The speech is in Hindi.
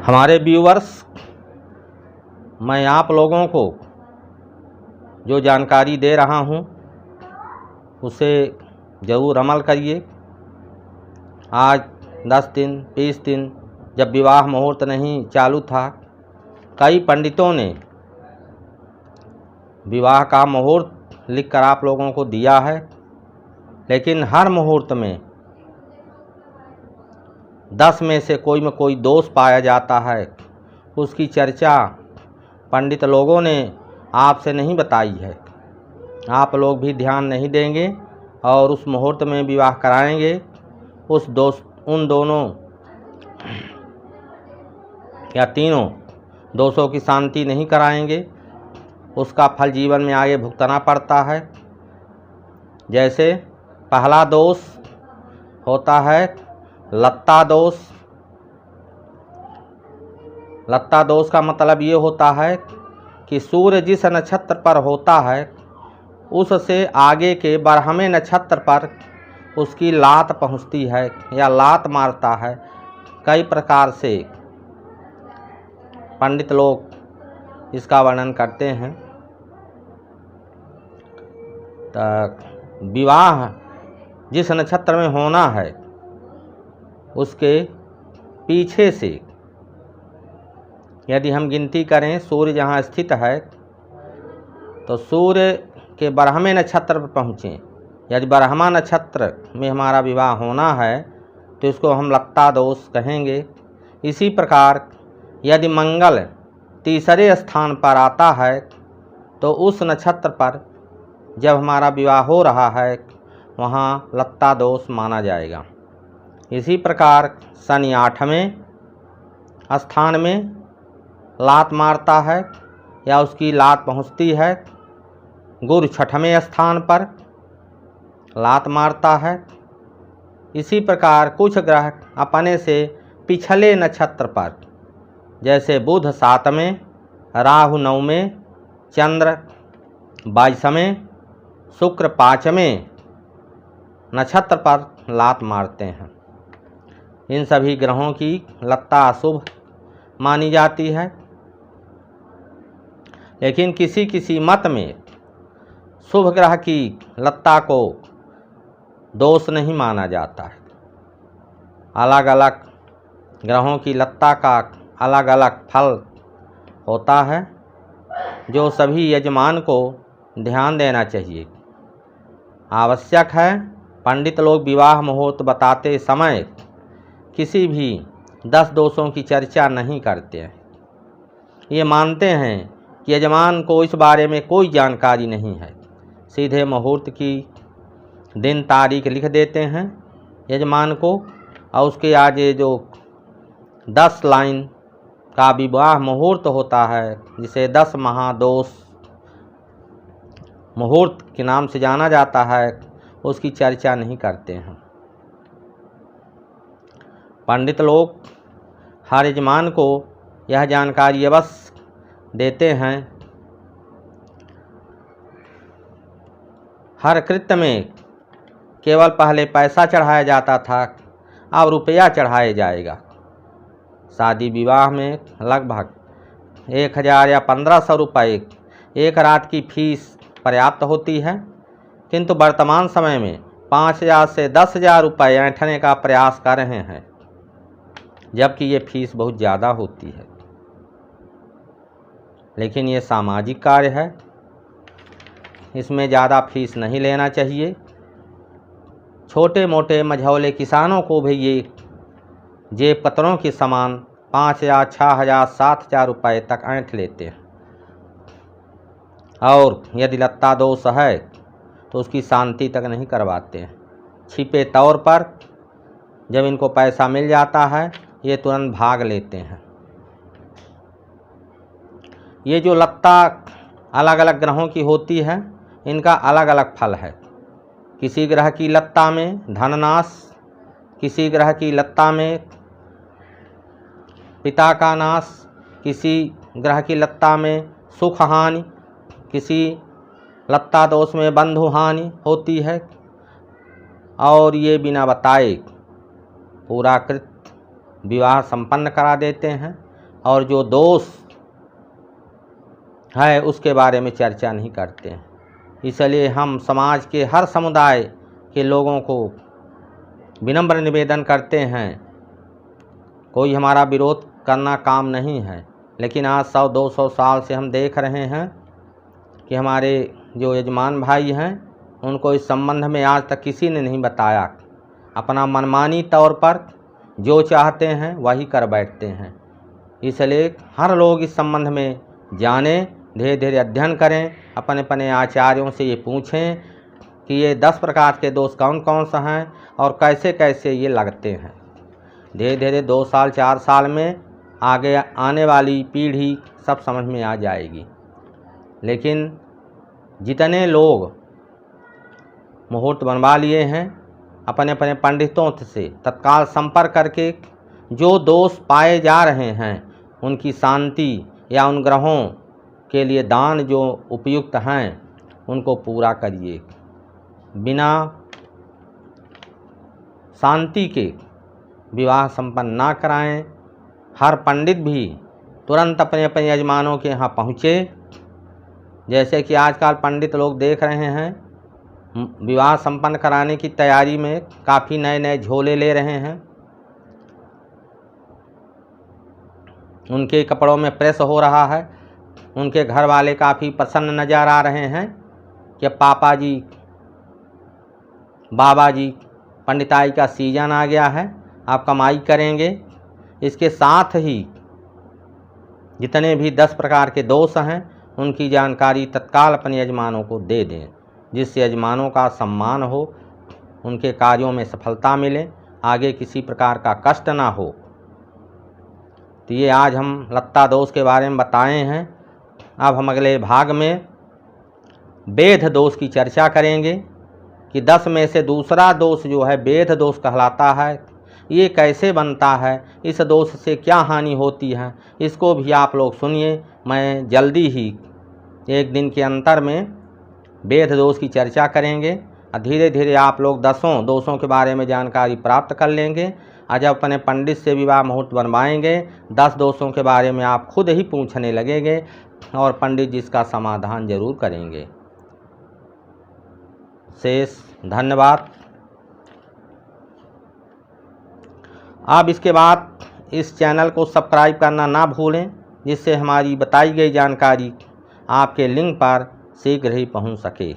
हमारे व्यूअर्स, मैं आप लोगों को जो जानकारी दे रहा हूँ उसे ज़रूर अमल करिए। आज 10 दिन 20 दिन जब विवाह मुहूर्त नहीं चालू था, कई पंडितों ने विवाह का मुहूर्त लिखकर आप लोगों को दिया है, लेकिन हर मुहूर्त में 10 में से कोई दोष पाया जाता है। उसकी चर्चा पंडित लोगों ने आपसे नहीं बताई है। आप लोग भी ध्यान नहीं देंगे और उस मुहूर्त में विवाह कराएंगे। उन दोनों या तीनों दोषों की शांति नहीं कराएंगे। उसका फल जीवन में आगे भुगतना पड़ता है। जैसे पहला दोष होता है लत्ता दोष। लत्ता दोष का मतलब ये होता है कि सूर्य जिस नक्षत्र पर होता है उससे आगे के बारहवें नक्षत्र पर उसकी लात पहुंचती है या लात मारता है। कई प्रकार से पंडित लोग इसका वर्णन करते हैं। तो विवाह जिस नक्षत्र में होना है उसके पीछे से यदि हम गिनती करें, सूर्य जहाँ स्थित है तो सूर्य के बारहवें नक्षत्र पर पहुँचें। यदि बारहवां नक्षत्र में हमारा विवाह होना है तो इसको हम लत्ता दोष कहेंगे। इसी प्रकार यदि मंगल तीसरे स्थान पर आता है तो उस नक्षत्र पर जब हमारा विवाह हो रहा है वहाँ लत्ता दोष माना जाएगा। इसी प्रकार शनि 8वें स्थान में लात मारता है या उसकी लात पहुँचती है। गुरु 6वें स्थान पर लात मारता है। इसी प्रकार कुछ ग्रह अपने से पिछले नक्षत्र पर, जैसे बुध 7वें, राहु 9वें, चंद्र 22वें, शुक्र 5वें नक्षत्र पर लात मारते हैं। इन सभी ग्रहों की लत्ता अशुभ मानी जाती है, लेकिन किसी किसी मत में शुभ ग्रह की लत्ता को दोष नहीं माना जाता है। अलग अलग ग्रहों की लत्ता का अलग अलग फल होता है, जो सभी यजमान को ध्यान देना चाहिए। आवश्यक है पंडित लोग विवाह मुहूर्त बताते समय किसी भी 10 दोषों की चर्चा नहीं करते हैं। ये मानते हैं कि यजमान को इस बारे में कोई जानकारी नहीं है। सीधे मुहूर्त की दिन तारीख लिख देते हैं यजमान को और उसके आगे जो 10 लाइन का विवाह मुहूर्त होता है, जिसे 10 महादोष मुहूर्त के नाम से जाना जाता है, उसकी चर्चा नहीं करते हैं। पंडित लोग हर यजमान को यह जानकारी अवश्य देते हैं। हर कृत्य में केवल पहले पैसा चढ़ाया जाता था, अब रुपया चढ़ाया जाएगा। शादी विवाह में लगभग 1000 या 1500 रुपये एक रात की फीस पर्याप्त होती है, किंतु वर्तमान समय में 5000 से 10,000 रुपये ऐंठने का प्रयास कर रहे हैं, जबकि ये फीस बहुत ज़्यादा होती है। लेकिन ये सामाजिक कार्य है, इसमें ज़्यादा फीस नहीं लेना चाहिए। छोटे मोटे मझौले किसानों को भी ये जेब कतरों के समान 5000, 6000, 7000 रुपये तक ऐंठ लेते हैं। और यदि लत्ता दोष है तो उसकी शांति तक नहीं करवाते हैं। छिपे तौर पर जब इनको पैसा मिल जाता है ये तुरंत भाग लेते हैं। ये जो लत्ता अलग अलग ग्रहों की होती है, इनका अलग अलग फल है। किसी ग्रह की लत्ता में धननाश, किसी ग्रह की लत्ता में पिता का नाश, किसी ग्रह की लत्ता में सुख हानि, किसी लत्ता दोष में बंधु हानि होती है। और ये बिना बताए पूरा कृत विवाह संपन्न करा देते हैं। और जो दोष है उसके बारे में चर्चा नहीं करते हैं। इसलिए हम समाज के हर समुदाय के लोगों को विनम्र निवेदन करते हैं, कोई हमारा विरोध करना काम नहीं है, लेकिन आज 100-200 साल से हम देख रहे हैं कि हमारे जो यजमान भाई हैं उनको इस संबंध में आज तक किसी ने नहीं बताया। अपना मनमानी तौर पर जो चाहते हैं वही कर बैठते हैं। इसलिए हर लोग इस संबंध में जानें, धीरे धीरे अध्ययन करें, अपने अपने आचार्यों से ये पूछें कि ये 10 प्रकार के दोष कौन कौन से हैं और कैसे कैसे ये लगते हैं। धीरे धीरे 2 साल 4 साल में आगे आने वाली पीढ़ी सब समझ में आ जाएगी। लेकिन जितने लोग मुहूर्त बनवा लिए हैं, अपने अपने पंडितों से तत्काल संपर्क करके जो दोष पाए जा रहे हैं उनकी शांति या उन ग्रहों के लिए दान जो उपयुक्त हैं उनको पूरा करिए। बिना शांति के विवाह संपन्न ना कराएं। हर पंडित भी तुरंत अपने अपने यजमानों के यहाँ पहुँचे। जैसे कि आजकल पंडित लोग देख रहे हैं, विवाह संपन्न कराने की तैयारी में काफ़ी नए नए झोले ले रहे हैं, उनके कपड़ों में प्रेस हो रहा है। उनके घर वाले काफ़ी प्रसन्न नज़र आ रहे हैं कि पापा जी बाबा जी पंडिताई का सीजन आ गया है, आप कमाई करेंगे। इसके साथ ही जितने भी 10 प्रकार के दोष हैं उनकी जानकारी तत्काल अपने यजमानों को दे दें, जिससे यजमानों का सम्मान हो, उनके कार्यों में सफलता मिले, आगे किसी प्रकार का कष्ट ना हो। तो ये आज हम लत्ता दोष के बारे में बताए हैं। अब हम अगले भाग में वेद दोष की चर्चा करेंगे कि 10 में से दूसरा दोष जो है वेद दोष कहलाता है। ये कैसे बनता है, इस दोष से क्या हानि होती है, इसको भी आप लोग सुनिए। मैं जल्दी ही एक दिन के अंतर में वेद दोष की चर्चा करेंगे और धीरे धीरे आप लोग 10 दोषों के बारे में जानकारी प्राप्त कर लेंगे। और जब अपने पंडित से विवाह मुहूर्त बनवाएंगे 10 दोषों के बारे में आप खुद ही पूछने लगेंगे और पंडित जी इसका समाधान जरूर करेंगे। शेष धन्यवाद। आप इसके बाद इस चैनल को सब्सक्राइब करना ना भूलें, जिससे हमारी बताई गई जानकारी आपके लिंक पर शीघ्र ही पहुंच सके।